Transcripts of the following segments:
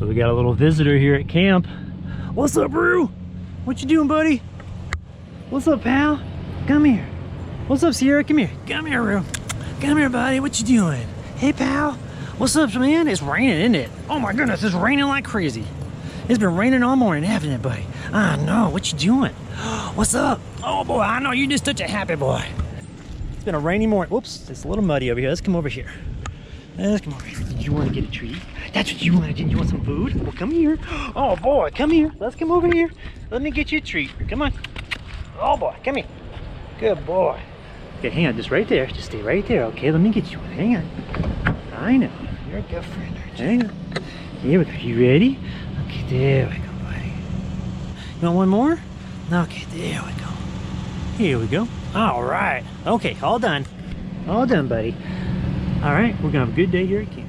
So we got a little visitor here at camp. What's up, Roo? What you doing, buddy? What's up, pal? Come here. What's up, Sierra? Come here. Come here, Roo. Come here, buddy. What you doing? Hey, pal. What's up, man? It's raining, isn't it? Oh my goodness, it's raining like crazy. It's been raining all morning, haven't it, buddy? I know. What you doing? What's up? Oh boy, I know you just such a happy boy. It's been a rainy morning. Whoops, it's a little muddy over here. Let's come over here. Let's come over here. Did you want to get a treat? That's what you wanted. Didn't you want some food? Well, come here. Oh boy, come here. Let's come over here. Let me get you a treat. Come on. Oh boy, come here. Good boy. Okay, hang on, just right there. Just stay right there, okay? Let me get you one. Hang on. I know. You're a good friend, aren't you? Hang on. Here we go. You ready? Okay, there we go, buddy. You want one more? Okay, there we go. Here we go. All right. Okay, all done. All done, buddy. All right, we're gonna have a good day here at camp.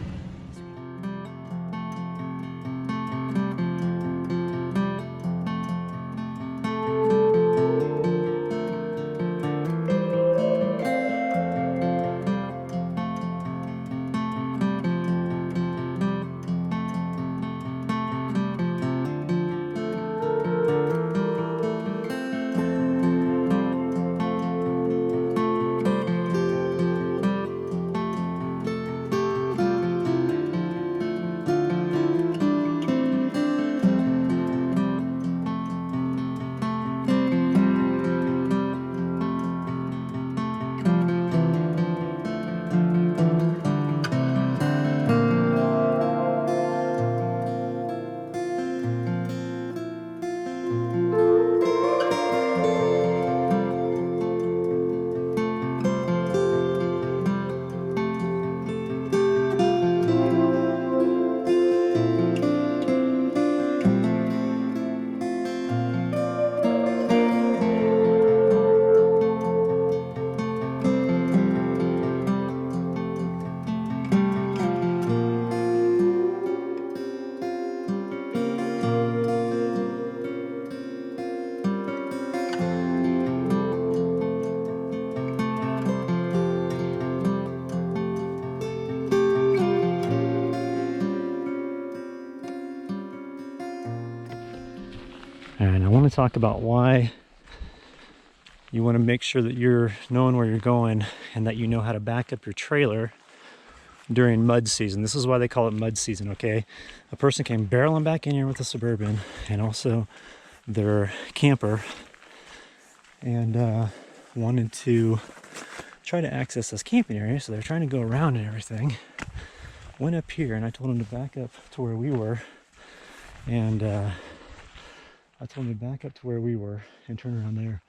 And I want to talk about why you want to make sure that you're knowing where you're going and that you know how to back up your trailer during mud season. This is why they call it mud season, okay? A person came barreling back in here with a Suburban and also their camper and wanted to try to access this camping area. So they're trying to go around and everything. Went up here and I told them to back up to where we were. And I told them to back up to where we were and turn around there,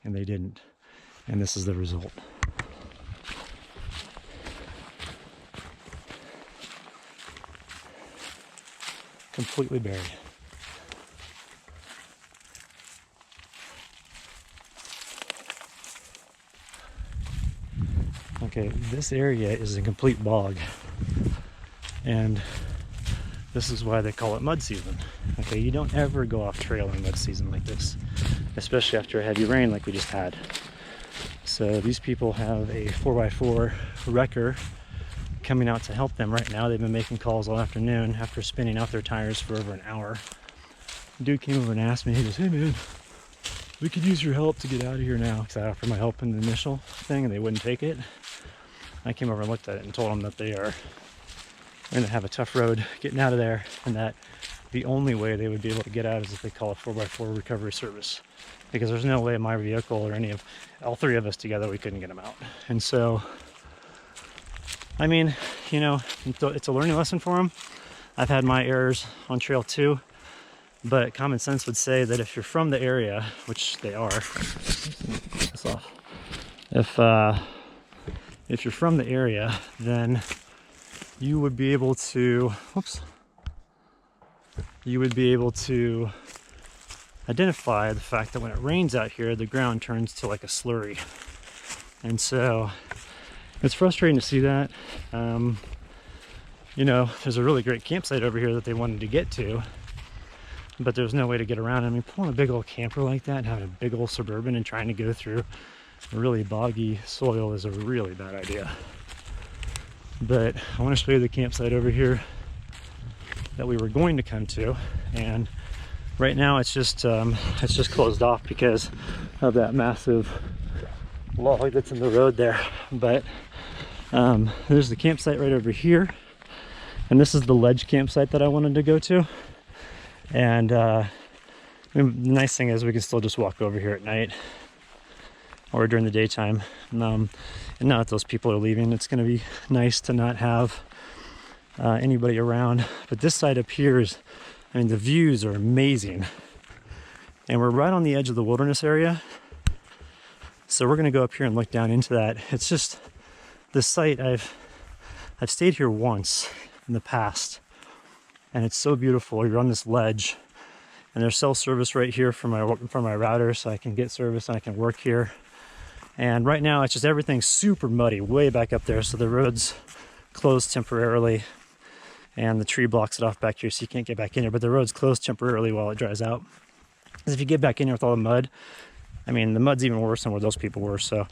and they didn't. And this is the result. Completely buried. Okay, this area is a complete bog. And this is why they call it mud season. Okay, you don't ever go off trail in mud season like this, especially after a heavy rain like we just had. So these people have a 4x4 wrecker coming out to help them right now. They've been making calls all afternoon after spinning out their tires for over an hour. Dude came over and asked me, he goes, hey man, we could use your help to get out of here now, because I offered my help in the initial thing and they wouldn't take it. I came over and looked at it and told them that they are going to have a tough road getting out of there, and that the only way they would be able to get out is if they call a 4x4 recovery service, because there's no way my vehicle or any of all three of us together we couldn't get them out. And so I mean, you know, it's a learning lesson for them. I've had my errors on trail too, but common sense would say that if you're from the area, which they are, this off. If you're from the area, then you would be able to, you would be able to identify the fact that when it rains out here, the ground turns to like a slurry. And so it's frustrating to see that. You know, there's a really great campsite over here that they wanted to get to, but there's no way to get around. I mean, pulling a big old camper like that and having a big old Suburban and trying to go through really boggy soil is a really bad idea. But I want to show you the campsite over here. that we were going to come to, and right now it's just closed off because of that massive log that's in the road there. But there's the campsite right over here, and this is the ledge campsite that I wanted to go to. And I mean, the nice thing is we can still just walk over here at night or during the daytime. And now that those people are leaving, it's going to be nice to not have anybody around. But this side up here is, I mean, the views are amazing. And we're right on the edge of the wilderness area. So we're going to go up here and look down into that. It's just the site, I've stayed here once in the past, and it's so beautiful. You're on this ledge, and there's cell service right here for my router, so I can get service and I can work here. And right now it's just everything's super muddy way back up there, so the road's closed temporarily, and the tree blocks it off back here, so you can't get back in here. But the road's closed temporarily while it dries out, because if you get back in here with all the mud, I mean, the mud's even worse than where those people were, so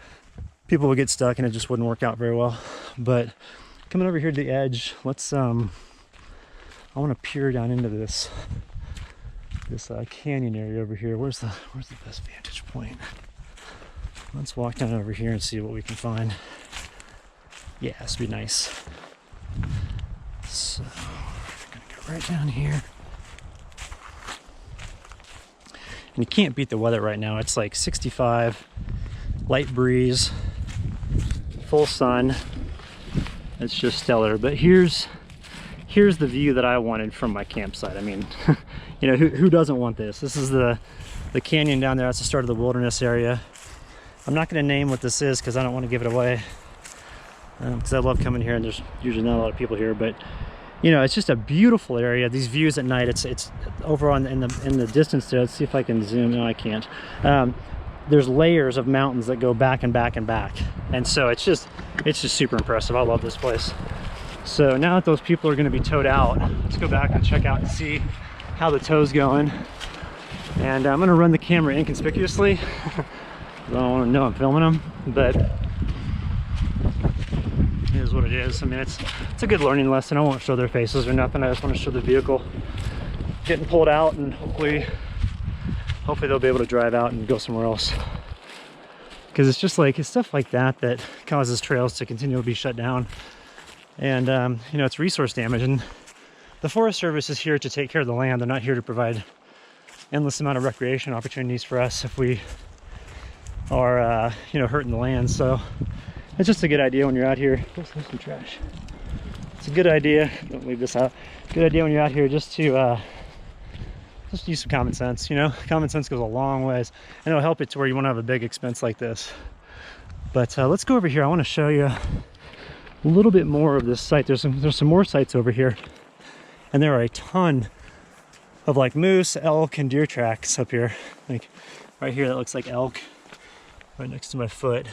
people would get stuck and it just wouldn't work out very well. But coming over here to the edge, let's I want to peer down into this canyon area over here. Where's the best vantage point? Let's walk down over here and see what we can find. Yeah, this would be nice. So we're gonna go right down here. And you can't beat the weather right now. It's like 65, light breeze, full sun. It's just stellar. But here's the view that I wanted from my campsite. I mean, you know, who doesn't want this? This is the canyon down there. That's the start of the wilderness area. I'm not going to name what this is because I don't want to give it away. Because I love coming here, and there's usually not a lot of people here. But you know, it's just a beautiful area. These views at night. It's over on in the distance there. Let's see if I can zoom. No, I can't. There's layers of mountains that go back and back and back, and so it's just super impressive. I love this place. So now that those people are going to be towed out, let's go back and check out and see how the tow's going. And I'm going to run the camera inconspicuously. I don't want to know I'm filming them, but it is what it is. I mean, it's a good learning lesson. I won't show their faces or nothing. I just want to show the vehicle getting pulled out, and hopefully they'll be able to drive out and go somewhere else. Because it's just like, it's stuff like that that causes trails to continually be shut down. And you know, it's resource damage, and the Forest Service is here to take care of the land. They're not here to provide endless amount of recreation opportunities for us if we are you know, hurting the land. So it's just a good idea when you're out here. There's some trash. It's a good idea, don't leave this out, good idea when you're out here just to just use some common sense. You know, common sense goes a long ways, and it'll help it to where you won't have a big expense like this. But let's go over here. I want to show you a little bit more of this site. There's some more sites over here, and there are a ton of like moose, elk, and deer tracks up here. Like right here, that looks like elk right next to my foot,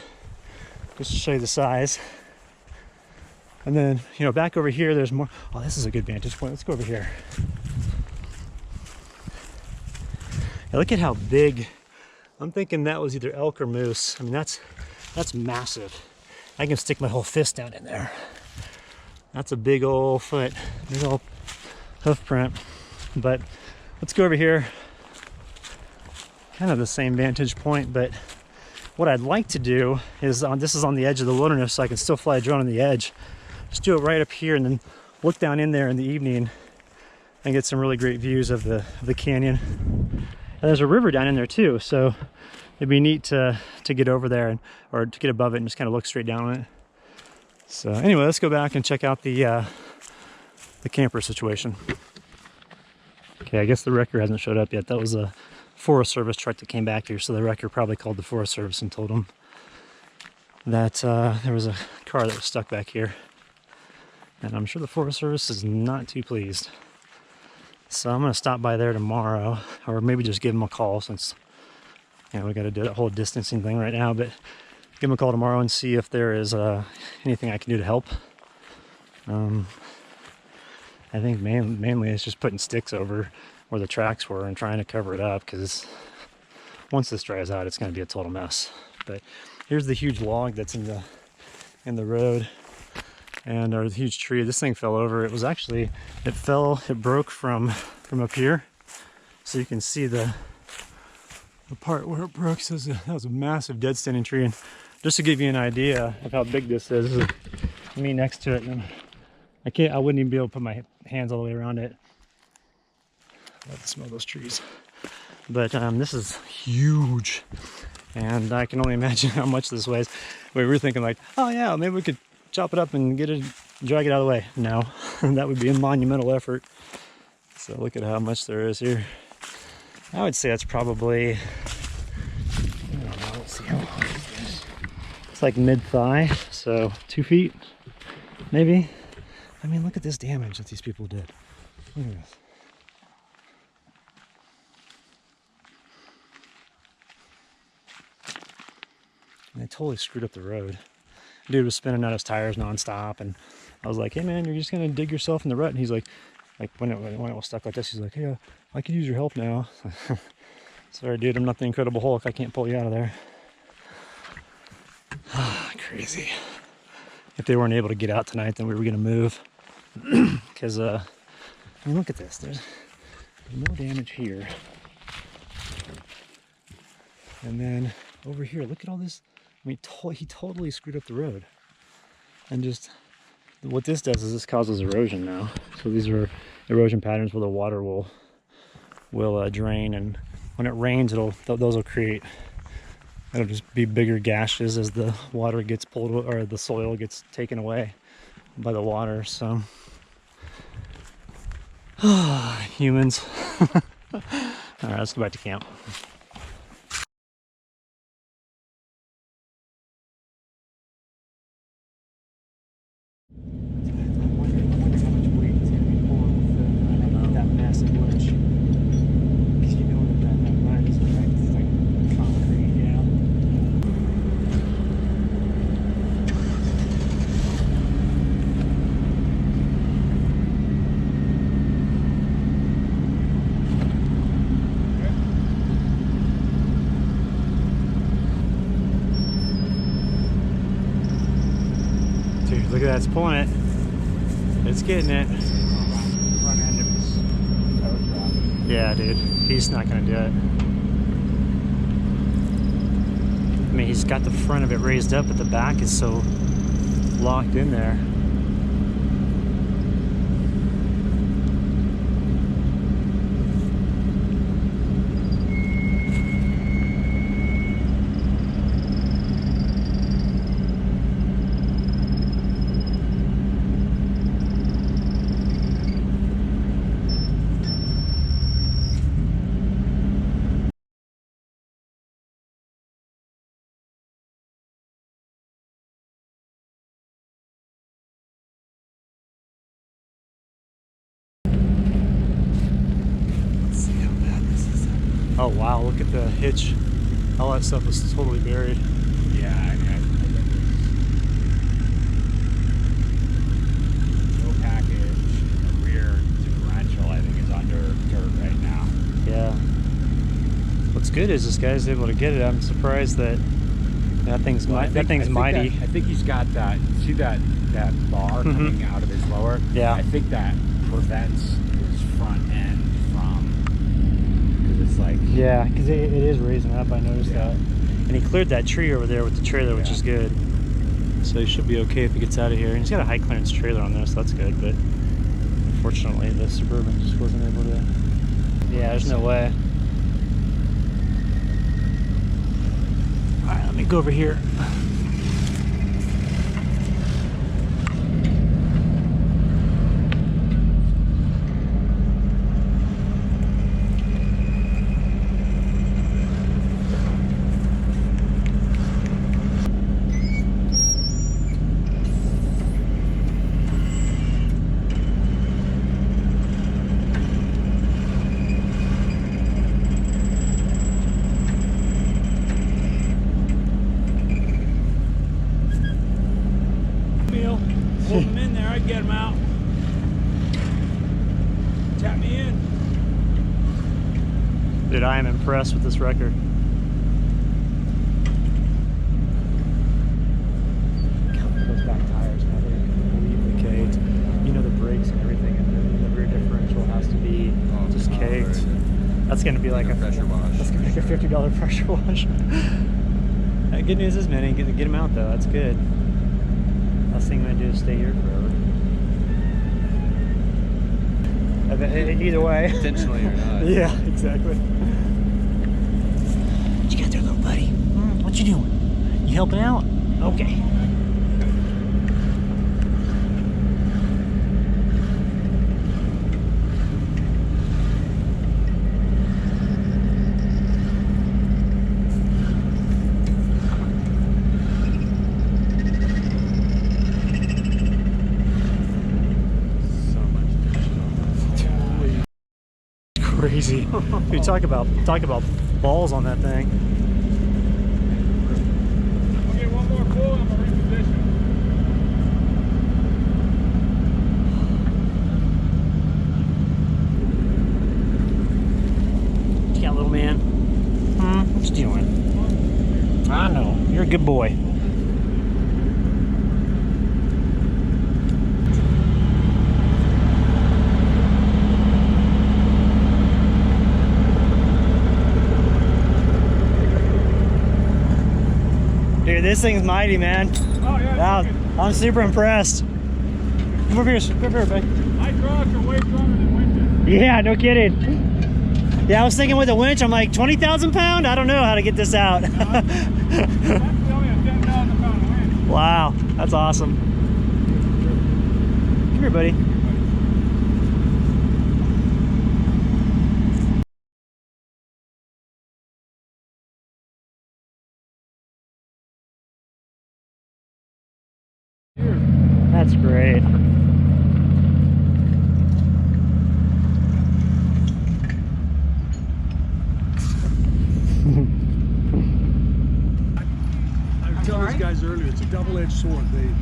just to show you the size. And then, you know, back over here there's more. Oh, this is a good vantage point. Let's go over here. Now look at how big. I'm thinking that was either elk or moose. I mean, that's massive. I can stick my whole fist down in there. That's a big old foot, big old hoof print. But let's go over here. Kind of the same vantage point, but what I'd like to do is, this is on the edge of the wilderness, so I can still fly a drone on the edge. Just do it right up here and then look down in there in the evening and get some really great views of the canyon. And there's a river down in there too, so it'd be neat to get over there or to get above it and just kind of look straight down on it. So anyway, let's go back and check out the camper situation. Okay, I guess the wrecker hasn't showed up yet. That was a Forest Service truck that came back here, so the wrecker probably called the Forest Service and told them that there was a car that was stuck back here. And I'm sure the Forest Service is not too pleased. So I'm going to stop by there tomorrow, or maybe just give them a call, since, you know, we got to do that whole distancing thing right now, but give them a call tomorrow and see if there is anything I can do to help. I think mainly it's just putting sticks over where the tracks were and trying to cover it up, because once this dries out, it's going to be a total mess. But here's the huge log that's in the road. and a huge tree. This thing fell over. It was actually, it broke from up here. So you can see the part where it broke. So that was a massive dead standing tree. And just to give you an idea of how big this is me next to it. And I wouldn't even be able to put my hands all the way around it. I love to smell those trees. But this is huge. And I can only imagine how much this weighs. We were thinking like, oh yeah, maybe we could chop it up and drag it out of the way. No, that would be a monumental effort. So look at how much there is here. I would say that's probably, I don't know, let's see how long it is. It's like mid-thigh, so 2 feet, maybe. I mean, look at this damage that these people did. Look at this. And they totally screwed up the road. Dude was spinning out his tires nonstop, and I was like, hey man, you're just gonna dig yourself in the rut. And he's like when it was stuck like this, he's like, hey, I could use your help now. Sorry dude, I'm not the Incredible Hulk, I can't pull you out of there. Crazy. If they weren't able to get out tonight, then we were gonna move. Because I mean, look at this, there's no damage here. And then over here, look at all this. I mean, he totally screwed up the road. And just, what this does is this causes erosion now. So these are erosion patterns where the water will drain, and when it rains, those will create, it'll just be bigger gashes as the water gets pulled, or the soil gets taken away by the water. So, humans. All right, let's go back to camp. Dude, look at that, it's pulling it. It's getting it. Front end of his tow truck. Yeah, dude, he's not gonna do it. I mean, he's got the front of it raised up, but the back is so locked in there. Oh wow, look at the hitch. All that stuff was totally buried. Yeah, I mean, no package, the rear differential, I think, is under dirt right now. Yeah. What's good is this guy's able to get it. I'm surprised that thing's mighty. I think he's got that. See that bar coming out of his lower? Yeah. I think that prevents his front end from. Because it's like. Yeah, because it is raising up. I noticed that. And he cleared that tree over there with the trailer, which is good. So he should be okay if he gets out of here. And he's got a high clearance trailer on there, so that's good. But unfortunately, the Suburban just wasn't able to. Yeah, there's no way. All right, let me go over here. Hold him in there, I'd get him out. Tap me in. Dude, I am impressed with this record. Those back tires now, they're unbelievable. That's gonna be like a pressure wash. That's gonna be like a $50 pressure wash. Good news is, man, you get them out though. That's good. Last thing I'm gonna do is stay here forever. Either way. Intentionally or not. Yeah, exactly. What you got there, little buddy? What you doing? You helping out? Okay. Crazy. Dude, talk about balls on that thing. I'll get one more pull and I'm gonna reposition. What you got, little man? What you doing? I know. You're a good boy. Dude, this thing's mighty, man. Oh yeah. Wow, I'm super impressed. Come over here, buddy. My trucks are way stronger than winches. Yeah, no kidding. Yeah, I was thinking with a winch, I'm like 20,000 pound. I don't know how to get this out. That's only a 10,000 pound winch. Wow, that's awesome. Come here, buddy. That's great. I was telling these guys earlier, it's a double-edged sword. They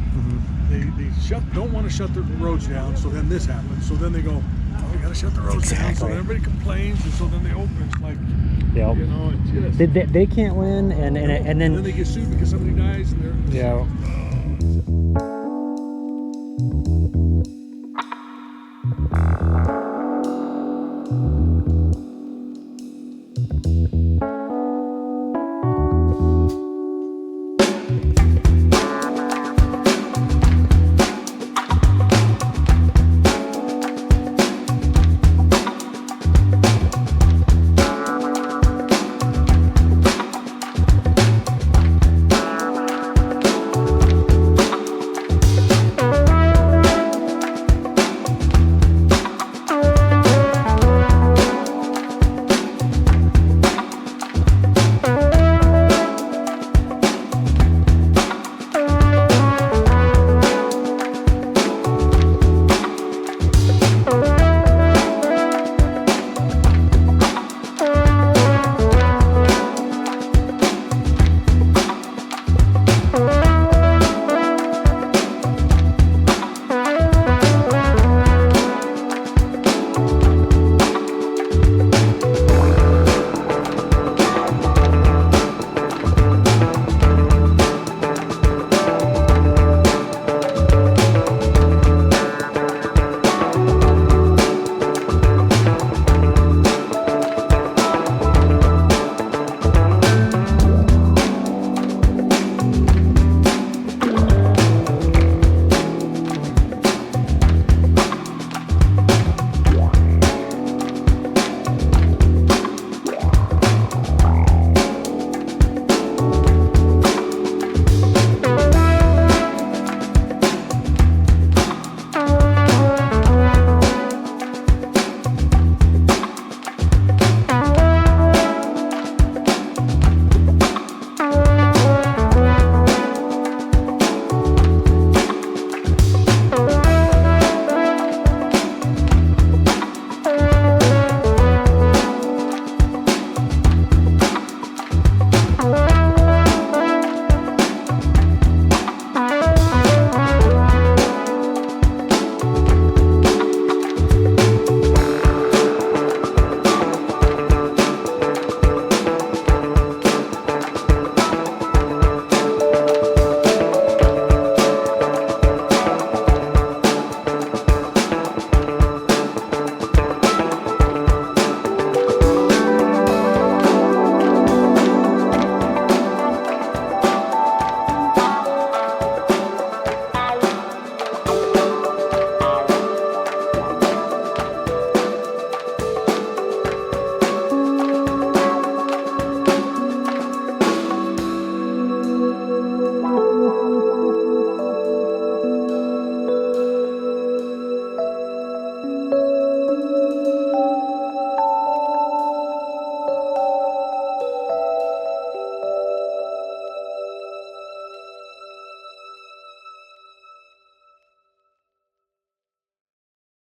don't want to shut the roads down, so then this happens. So then they go, oh, we got to shut the roads down. So then everybody complains, and so then they open. It's like, Yep. you know, it's just. They can't win, and then they get sued because somebody dies, and they're. yeah.